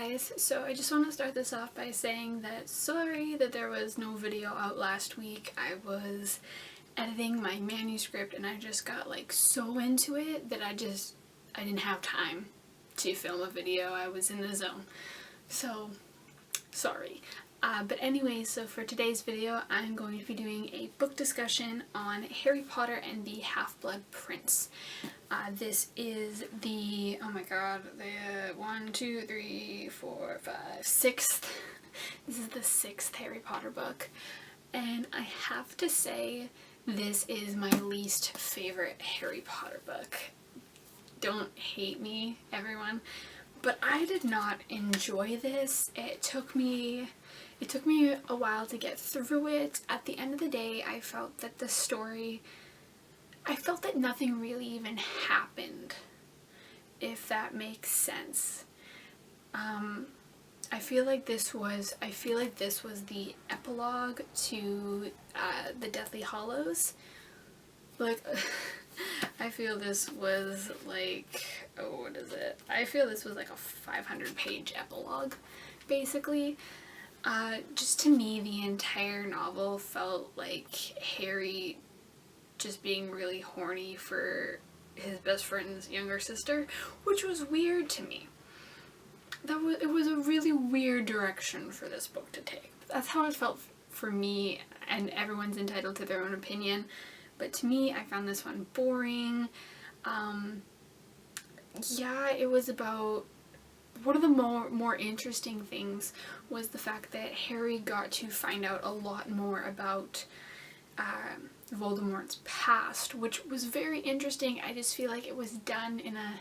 guys, so I just want to start this off by saying that sorry that there was no video out last week. I was editing my manuscript and I just got like so into it that I didn't have time to film a video. I was in the zone. So sorry. But anyway, so for today's video I'm going to be doing a book discussion on Harry Potter and the Half-Blood Prince. This is the, oh my god, the 6th, this is the 6th Harry Potter book, and I have to say this is my least favorite Harry Potter book. Don't hate me, everyone, but I did not enjoy this. It took me a while to get through it. At the end of the day, I felt that the story, I felt that nothing really even happened, if that makes sense. I feel like this was the epilogue to the Deathly Hallows. Like, I feel this was like, oh, what is it? I feel this was like a 500-page epilogue, basically. Just to me, the entire novel felt like Harry just being really horny for his best friend's younger sister, which was weird to me. It was a really weird direction for this book to take. That's how it felt for me, and everyone's entitled to their own opinion, but to me, I found this one boring. Yeah, it was about, one of the more interesting things was the fact that Harry got to find out a lot more about Voldemort's past, which was very interesting. I just feel like it was done in a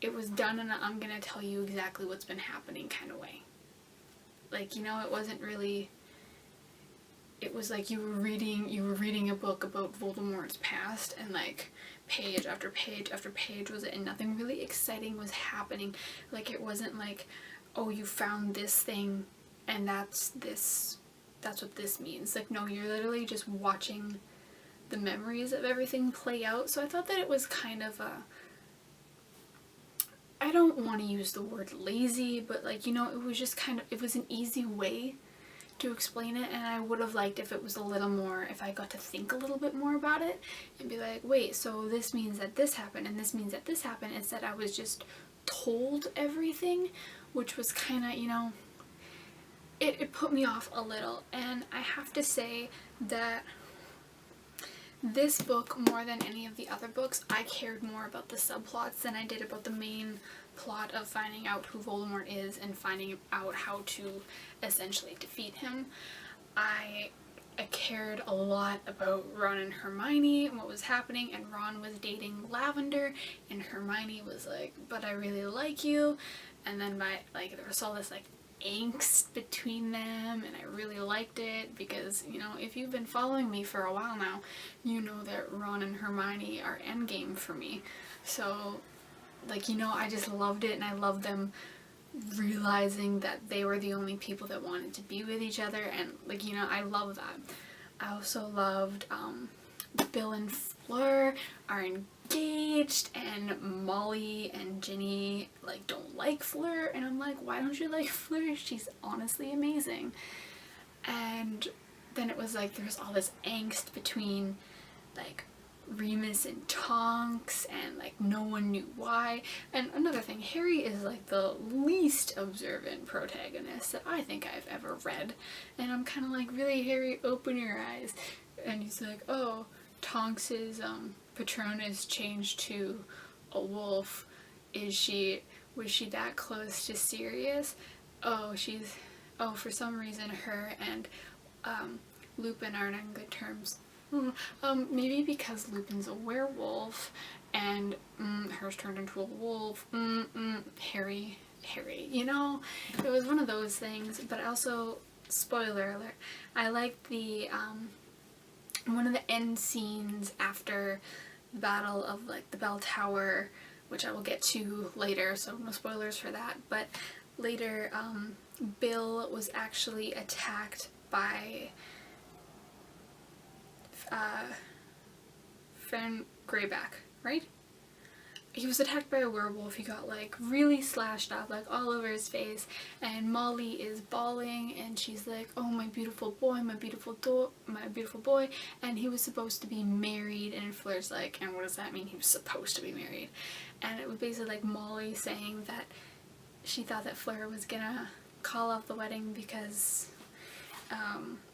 I'm gonna tell you exactly what's been happening kind of way. Like, you know, it wasn't really, it was like you were reading a book about Voldemort's past, and like page after page after page was it, and nothing really exciting was happening. Like, it wasn't like, oh, you found this thing and that's what this means. Like, no, you're literally just watching the memories of everything play out. So I thought that it was kind of a, I don't want to use the word lazy, but like, you know, it was just kind of, it was an easy way to explain it, and I would have liked if it was a little more, if I got to think a little bit more about it and be like, wait, so this means that this happened and this means that this happened, instead I was just told everything, which was kind of, you know, it put me off a little. And I have to say that this book, more than any of the other books, I cared more about the subplots than I did about the main plot of finding out who Voldemort is and finding out how to essentially defeat him. I cared a lot about Ron and Hermione and what was happening, and Ron was dating Lavender and Hermione was like, but I really like you, and then there was all this like angst between them, and I really liked it because, you know, if you've been following me for a while now, you know that Ron and Hermione are endgame for me. So, like, you know, I just loved it, and I loved them realizing that they were the only people that wanted to be with each other, and like, you know, I love that. I also loved Bill and Fleur are engaged, and Molly and Ginny like don't like Fleur, and I'm like, why don't you like Fleur? She's honestly amazing. And then it was like there's all this angst between like Remus and Tonks, and like no one knew why. And another thing, Harry is like the least observant protagonist that I think I've ever read, and I'm kind of like, really, Harry, open your eyes. And he's like, oh, Tonks's Patronus changed to a wolf. Was she that close to Sirius? Oh, for some reason her and Lupin aren't on good terms. Maybe because Lupin's a werewolf and hers turned into a wolf. Harry, you know, it was one of those things. But also, spoiler alert, I liked the one of the end scenes after the battle of like the Bell Tower, which I will get to later, so no spoilers for that. But later, Bill was actually attacked by Fern Greyback, right? he was attacked by a werewolf. He got like really slashed up, like all over his face, and Molly is bawling and she's like, oh my beautiful boy, my beautiful boy, and he was supposed to be married. And Fleur's like, and what does that mean, he was supposed to be married? And it was basically like Molly saying that she thought that Fleur was gonna call off the wedding because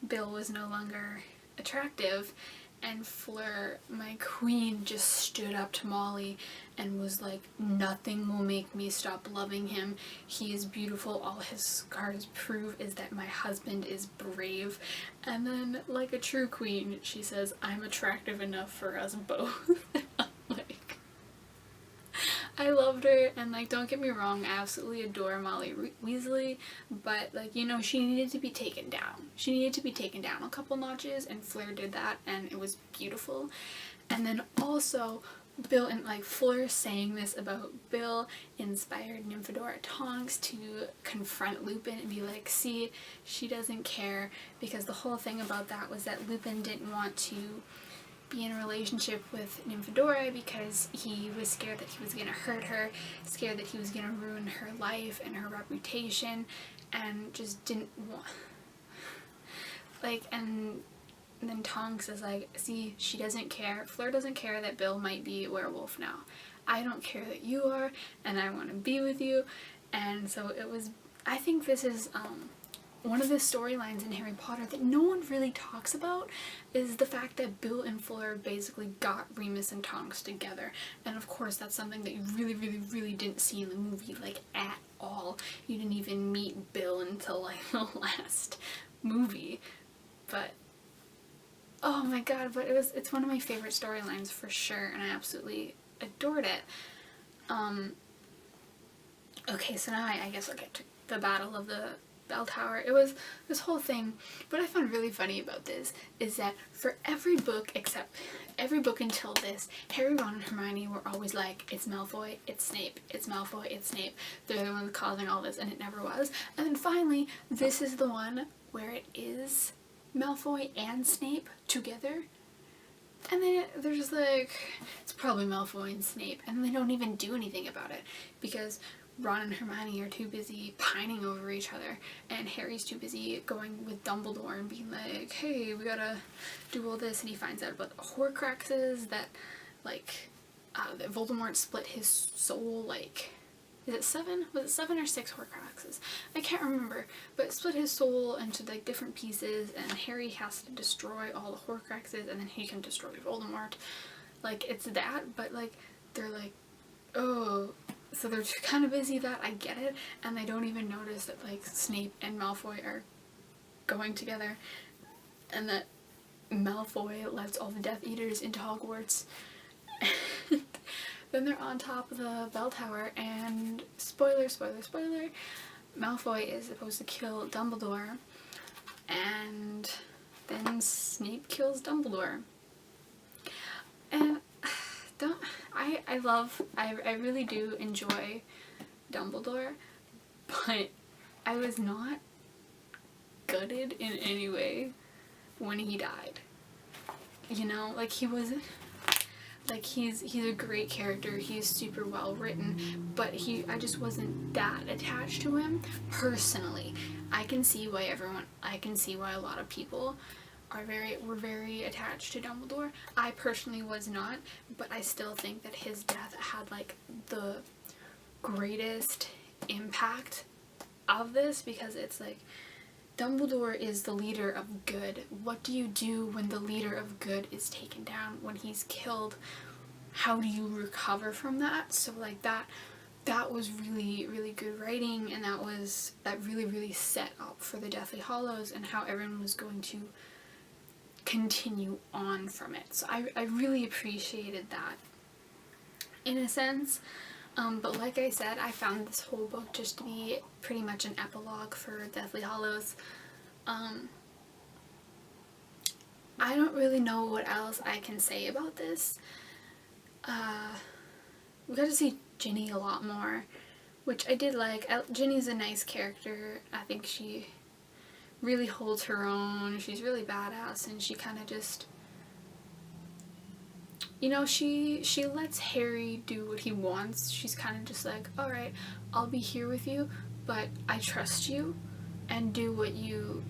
Bill was no longer attractive. And Fleur, my queen, just stood up to Molly and was like, nothing will make me stop loving him. He is beautiful. All his scars prove is that my husband is brave. And then, like a true queen, she says, I'm attractive enough for us both. Like, I loved her, and like, don't get me wrong, I absolutely adore Molly Weasley, but like, you know, she needed to be taken down. She needed to be taken down a couple notches, and Fleur did that, and it was beautiful. And then also, Bill, and like Fleur saying this about Bill inspired Nymphadora Tonks to confront Lupin and be like, see, she doesn't care, because the whole thing about that was that Lupin didn't want to be in a relationship with Nymphadora because he was scared that he was gonna hurt her, scared that he was gonna ruin her life and her reputation, and just didn't want, like, and then Tonks is like, see, she doesn't care, Fleur doesn't care that Bill might be a werewolf now. I don't care that you are, and I want to be with you. And so it was, I think this is one of the storylines in Harry Potter that no one really talks about, is the fact that Bill and Fleur basically got Remus and Tonks together. And of course that's something that you really didn't see in the movie, like, at all. You didn't even meet Bill until like the last movie. But oh my god, but it's one of my favorite storylines for sure, and I absolutely adored it. Okay, so now I guess I'll get to the Battle of the Bell Tower. It was this whole thing. What I found really funny about this is that for every book, except every book until this, Harry, Ron, and Hermione were always like, it's Malfoy, it's Snape, it's Malfoy, it's Snape. They're the ones causing all this, and it never was. And then finally, this is the one where it is Malfoy and Snape together. And then they're just like, it's probably Malfoy and Snape, and they don't even do anything about it because Ron and Hermione are too busy pining over each other, and Harry's too busy going with Dumbledore and being like, hey, we gotta do all this, and he finds out about the Horcruxes, that, like, that Voldemort split his soul, like, is it 7? Was it 7 or 6 Horcruxes? I can't remember, but split his soul into, like, different pieces, and Harry has to destroy all the Horcruxes, and then he can destroy Voldemort. Like, it's that, but, like, they're like, oh, so they're kind of busy that, I get it, and they don't even notice that, like, Snape and Malfoy are going together, and that Malfoy lets all the Death Eaters into Hogwarts. Then they're on top of the bell tower, and spoiler, Malfoy is supposed to kill Dumbledore, and then Snape kills Dumbledore. And I really do enjoy Dumbledore, but I was not gutted in any way when he died. You know, like, he wasn't, like, he's a great character, he's super well written, but I just wasn't that attached to him personally. I can see why a lot of people were very attached to Dumbledore. I personally was not, but I still think that his death had, like, the greatest impact of this, because it's like, Dumbledore is the leader of good. What do you do when the leader of good is taken down, when he's killed? How do you recover from that? So, like, that was really good writing, and that really set up for the Deathly Hallows and how everyone was going to continue on from it. So I really appreciated that in a sense. But like I said, I found this whole book just to be pretty much an epilogue for Deathly Hallows. I don't really know what else I can say about this. We got to see Ginny a lot more, which I did like. Ginny's a nice character. I think she really holds her own. She's really badass, and she kind of just, you know, she lets Harry do what he wants. She's kind of just like, all right, I'll be here with you, but I trust you, and do what you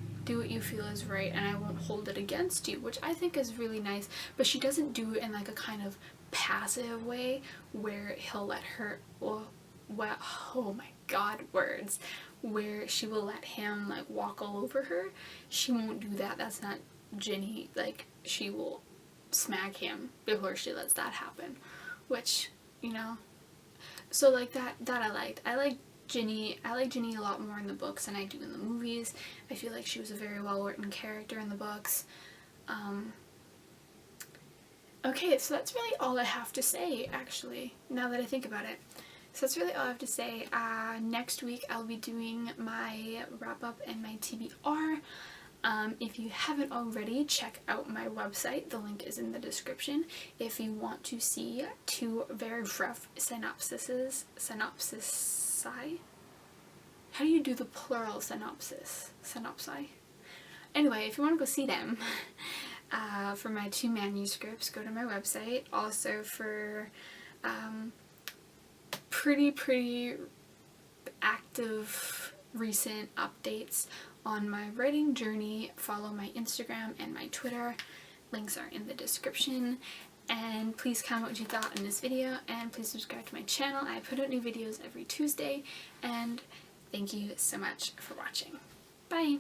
feel is right, and I won't hold it against you, which I think is really nice. But she doesn't do it in like a kind of passive way where he'll let her, well, oh my god, words, where she will let him like walk all over her. She won't do that. That's not Ginny. Like, she will smack him before she lets that happen, which, you know, so like that I liked. I like Ginny a lot more in the books than I do in the movies. I feel like she was a very well written character in the books. Okay, so that's really all I have to say, actually, now that I think about it. So that's really all I have to say. Next week I'll be doing my wrap-up and my TBR. If you haven't already, check out my website. The link is in the description. If you want to see 2 very rough synopsises. How do you do the plural synopsis? Synopsi? Anyway, if you want to go see them, for my 2 manuscripts, go to my website. Also for pretty active recent updates on my writing journey, follow my Instagram and my Twitter. Links are in the description. And please comment what you thought in this video, and please subscribe to my channel. I put out new videos every Tuesday, and thank you so much for watching. Bye!